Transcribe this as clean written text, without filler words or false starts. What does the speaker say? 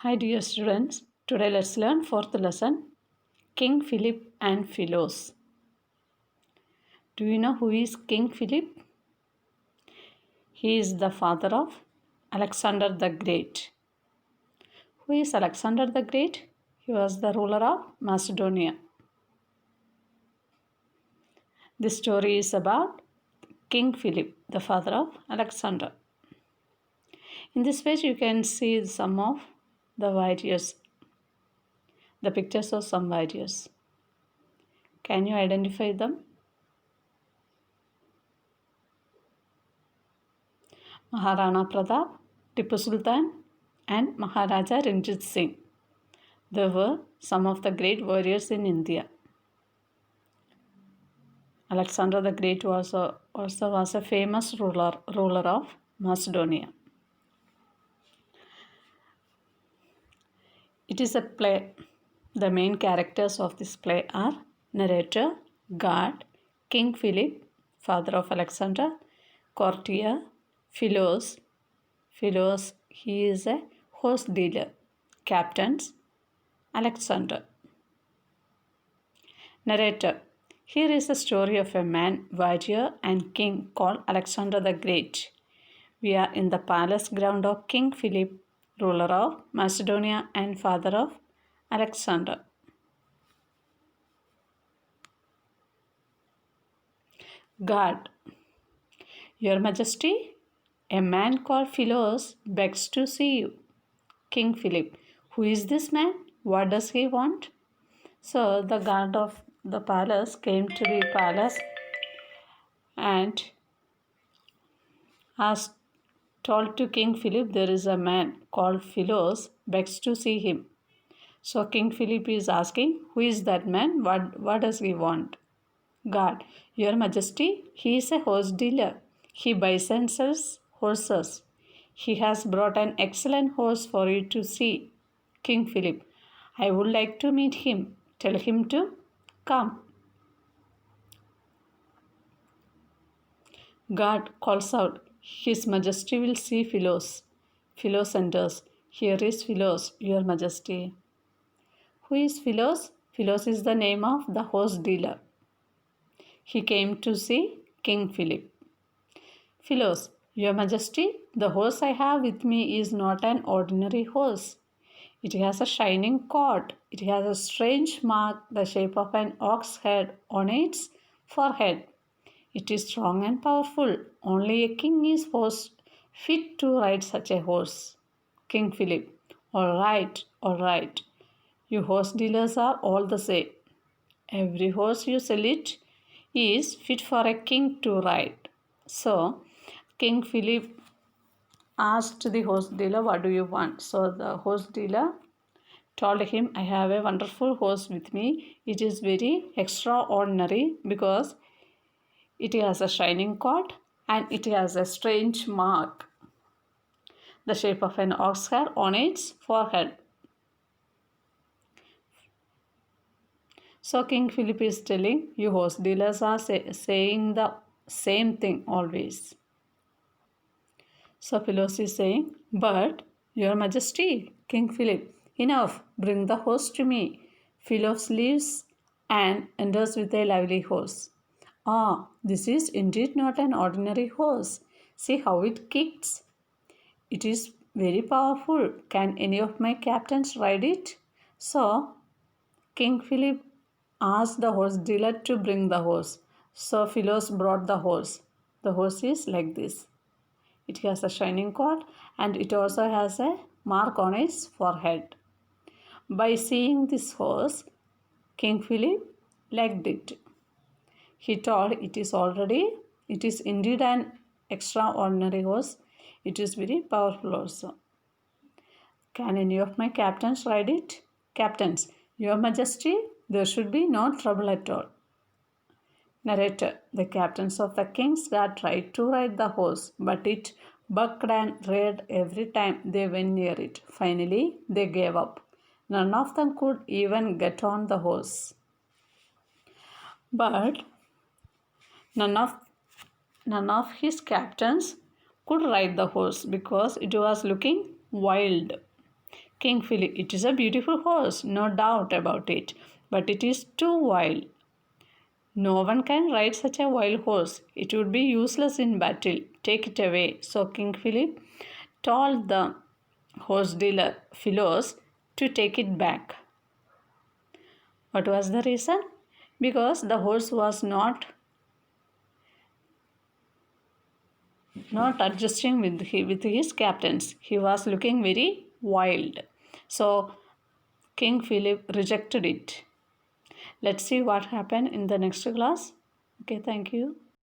Hi dear students, today let's learn fourth lesson, King Philip and Philos. Do you know who is King Philip? He is the father of Alexander the Great. Who is Alexander the Great? He was the ruler of Macedonia. This story is about King Philip, the father of Alexander. In this page you can see some of the warriors, the pictures of some warriors. Can you identify them? Maharana Pratap, Tipu Sultan, and Maharaja Ranjit Singh. They were some of the great warriors in India. Alexander the Great also was a famous ruler of Macedonia. It is a play. The main characters of this play are narrator, guard, King Philip, father of Alexander, courtier, Philos. Philos, he is a horse dealer. Captains, Alexander. Narrator. Here is the story of a man, warrior, and king called Alexander the Great. We are in the palace ground of King Philip, ruler of Macedonia and father of Alexander. Guard. Your Majesty, a man called Philos begs to see you. King Philip. Who is this man? What does he want? So the guard of the palace came to the palace and asked, told to King Philip, there is a man called Philos begs to see him. So King Philip is asking, who is that man? What does he want? God, Your Majesty, he is a horse dealer. He buys and sells horses. He has brought an excellent horse for you to see. King Philip, I would like to meet him. Tell him to come. God calls out, His Majesty will see Philos. Philos enters. Here is Philos, Your Majesty. Who is Philos? Philos is the name of the horse dealer. He came to see King Philip. Philos, Your Majesty, the horse I have with me is not an ordinary horse. It has a shining coat. It has a strange mark, the shape of an ox head on its forehead. It is strong and powerful. Only a king is fit to ride such a horse. King Philip, all right. You horse dealers are all the same. Every horse you sell it is fit for a king to ride. So, King Philip asked the horse dealer, what do you want? So, the horse dealer told him, I have a wonderful horse with me. It is very extraordinary because it has a shining coat and it has a strange mark, the shape of an ox hair on its forehead. So King Philip is telling, you horse dealers are saying the same thing always. So Philos is saying, but Your Majesty, King Philip, enough, bring the horse to me. Philos leaves and enters with a lively horse. Ah, this is indeed not an ordinary horse. See how it kicks. It is very powerful. Can any of my captains ride it? So King Philip asked the horse dealer to bring the horse. So Philos brought the horse. The horse is like this. It has a shining coat and it also has a mark on its forehead. By seeing this horse, King Philip liked it. He thought it is indeed an extraordinary horse. It is very powerful also. Can any of my captains ride it? Captains, Your Majesty, there should be no trouble at all. Narrator, the captains of the king's guard tried to ride the horse, but it bucked and reared every time they went near it. Finally, they gave up. None of them could even get on the horse. But none of his captains could ride the horse because it was looking wild. King Philip, it is a beautiful horse, no doubt about it, but it is too wild. No one can ride such a wild horse. It would be useless in battle. Take it away. So King Philip told the horse dealer Philos to take it back. What was the reason? Because the horse was not adjusting with his captains. He was looking very wild. So King Philip rejected it. Let's see what happened in the next class. Okay, thank you.